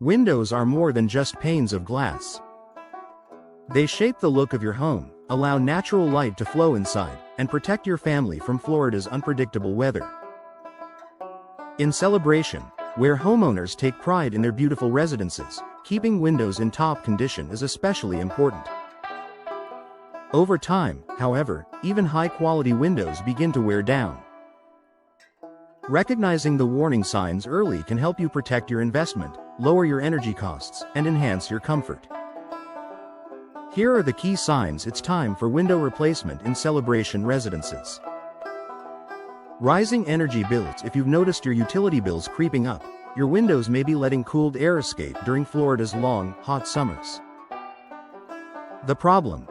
Windows are more than just panes of glass. They shape the look of your home, allow natural light to flow inside, and protect your family from Florida's unpredictable weather. In Celebration, where homeowners take pride in their beautiful residences, keeping windows in top condition is especially important. Over time, however, even high-quality windows begin to wear down. Recognizing the warning signs early can help you protect your investment, lower your energy costs, and enhance your comfort. Here are the key signs it's time for window replacement in Celebration residences. Rising energy bills. If you've noticed your utility bills creeping up, your windows may be letting cooled air escape during Florida's long, hot summers. The problem: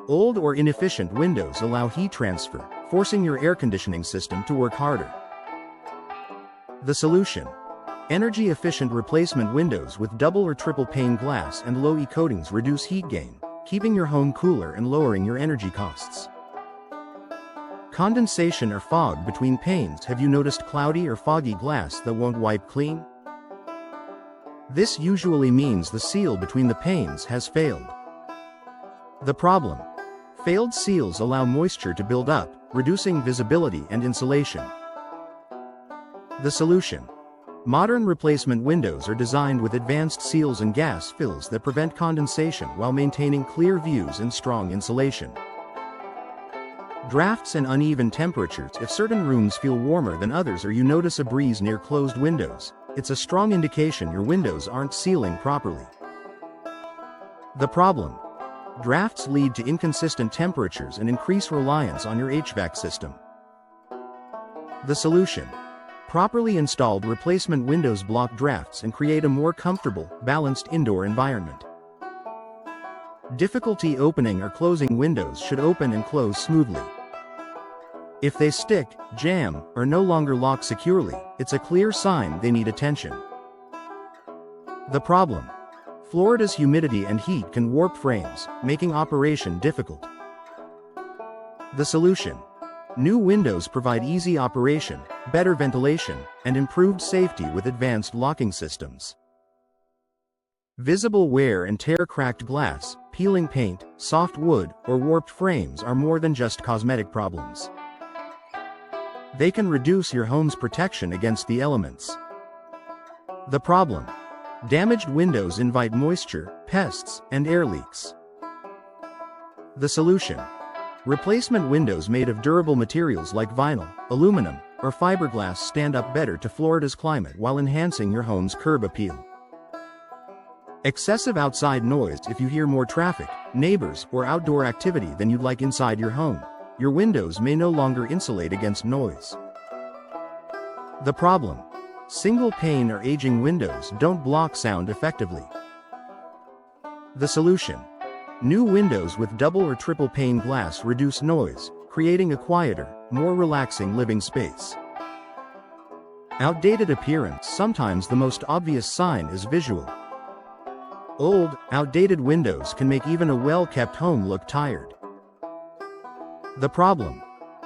old or inefficient windows allow heat transfer, forcing your air conditioning system to work harder. The solution: energy-efficient replacement windows with double or triple pane glass and low-E coatings reduce heat gain, keeping your home cooler and lowering your energy costs. Condensation or fog between panes. Have you noticed cloudy or foggy glass that won't wipe clean? This usually means the seal between the panes has failed. The problem: failed seals allow moisture to build up, reducing visibility and insulation. The solution: modern replacement windows are designed with advanced seals and gas fills that prevent condensation while maintaining clear views and strong insulation. Drafts and uneven temperatures. If certain rooms feel warmer than others or you notice a breeze near closed windows, it's a strong indication your windows aren't sealing properly. The problem: drafts lead to inconsistent temperatures and increase reliance on your HVAC system. The solution: properly installed replacement windows block drafts and create a more comfortable, balanced indoor environment. Difficulty opening or closing. Windows should open and close smoothly. If they stick, jam, or no longer lock securely, it's a clear sign they need attention. The problem: Florida's humidity and heat can warp frames, making operation difficult. The solution: new windows provide easy operation, better ventilation, and improved safety with advanced locking systems. Visible wear and tear. Cracked glass, peeling paint, soft wood, or warped frames are more than just cosmetic problems. They can reduce your home's protection against the elements. The problem: damaged windows invite moisture, pests, and air leaks. The solution: replacement windows made of durable materials like vinyl, aluminum, or fiberglass stand up better to Florida's climate while enhancing your home's curb appeal. Excessive outside noise. If you hear more traffic, neighbors, or outdoor activity than you'd like inside your home, your windows may no longer insulate against noise. The problem: single pane or aging windows don't block sound effectively. The solution: new windows with double or triple pane glass reduce noise, creating a quieter, more relaxing living space. Outdated appearance. Sometimes the most obvious sign is visual. Old, outdated windows can make even a well-kept home look tired. The problem: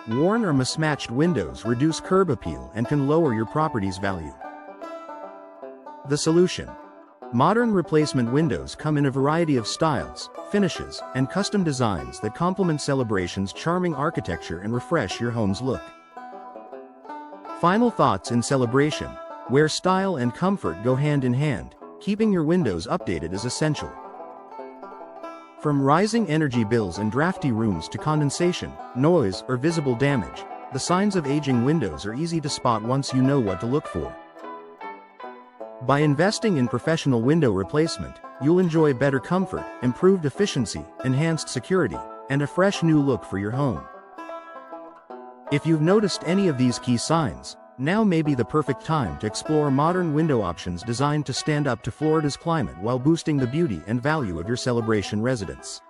worn or mismatched windows reduce curb appeal and can lower your property's value. The solution: modern replacement windows come in a variety of styles, finishes, and custom designs that complement Celebration's charming architecture and refresh your home's look. Final thoughts. In Celebration, where style and comfort go hand in hand, keeping your windows updated is essential. From rising energy bills and drafty rooms to condensation, noise, or visible damage, the signs of aging windows are easy to spot once you know what to look for. By investing in professional window replacement, you'll enjoy better comfort, improved efficiency, enhanced security, and a fresh new look for your home. If you've noticed any of these key signs, now may be the perfect time to explore modern window options designed to stand up to Florida's climate while boosting the beauty and value of your Celebration residence.